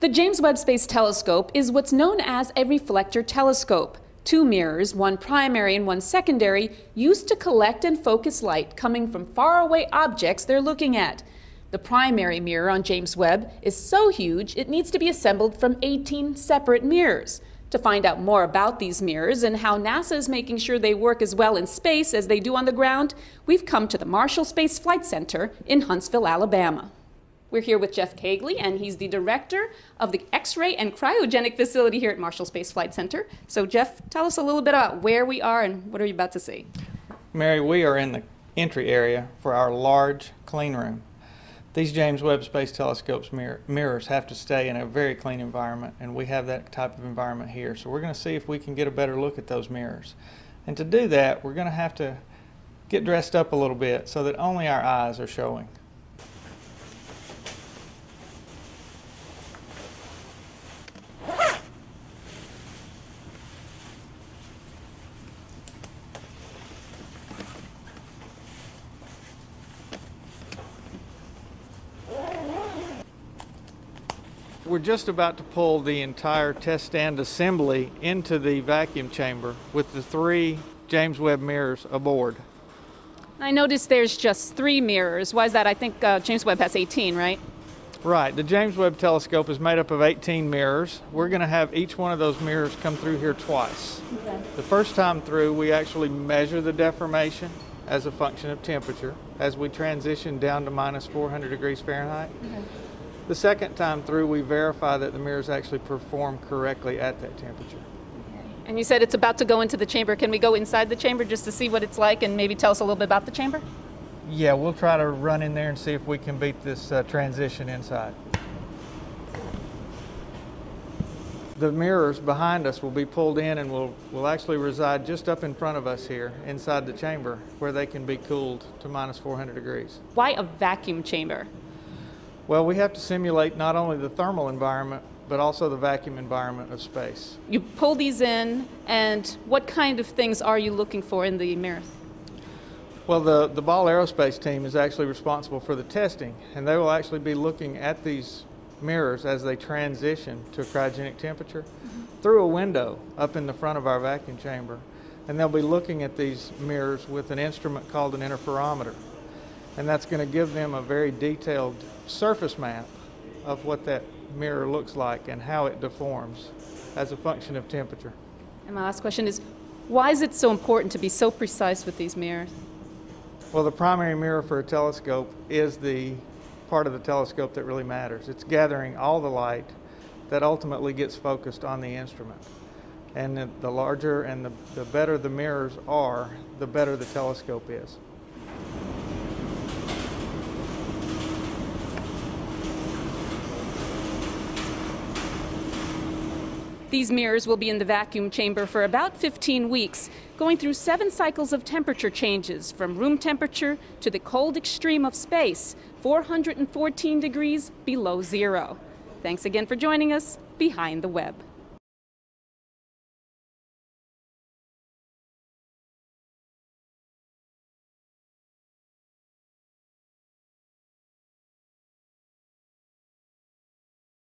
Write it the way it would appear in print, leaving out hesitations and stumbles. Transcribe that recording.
The James Webb Space Telescope is what's known as a reflector telescope. Two mirrors, one primary and one secondary, used to collect and focus light coming from faraway objects they're looking at. The primary mirror on James Webb is so huge it needs to be assembled from 18 separate mirrors. To find out more about these mirrors and how NASA is making sure they work as well in space as they do on the ground, we've come to the Marshall Space Flight Center in Huntsville, Alabama. We're here with Jeff Kegley, and he's the director of the X-ray and cryogenic facility here at Marshall Space Flight Center. So Jeff, tell us a little bit about where we are and what are you about to see? Mary, we are in the entry area for our large clean room. These James Webb Space Telescope's mirrors have to stay in a very clean environment, and we have that type of environment here. So we're going to see if we can get a better look at those mirrors. And to do that, we're going to have to get dressed up a little bit so that only our eyes are showing. We're just about to pull the entire test stand assembly into the vacuum chamber with the 3 James Webb mirrors aboard. I noticed there's just 3 mirrors. Why is that? I think James Webb has 18, right? Right. The James Webb Telescope is made up of 18 mirrors. We're going to have each one of those mirrors come through here twice. Okay. The first time through, we actually measure the deformation as a function of temperature as we transition down to minus 400 degrees Fahrenheit. Okay. The second time through, we verify that the mirrors actually perform correctly at that temperature. And you said it's about to go into the chamber. Can we go inside the chamber just to see what it's like and maybe tell us a little bit about the chamber? Yeah, we'll try to run in there and see if we can beat this transition inside. The mirrors behind us will be pulled in and will actually reside just up in front of us here inside the chamber where they can be cooled to minus 400 degrees. Why a vacuum chamber? Well, we have to simulate not only the thermal environment, but also the vacuum environment of space. You pull these in, and what kind of things are you looking for in the mirrors? Well, the Ball Aerospace team is actually responsible for the testing, and they will actually be looking at these mirrors as they transition to a cryogenic temperature through a window up in the front of our vacuum chamber. And they'll be looking at these mirrors with an instrument called an interferometer. And that's going to give them a very detailed surface map of what that mirror looks like and how it deforms as a function of temperature. And my last question is, why is it so important to be so precise with these mirrors? Well, the primary mirror for a telescope is the part of the telescope that really matters. It's gathering all the light that ultimately gets focused on the instrument. And the larger and the better the mirrors are, the better the telescope is. These mirrors will be in the vacuum chamber for about 15 weeks, going through 7 cycles of temperature changes from room temperature to the cold extreme of space, 414 degrees below zero. Thanks again for joining us behind the Webb.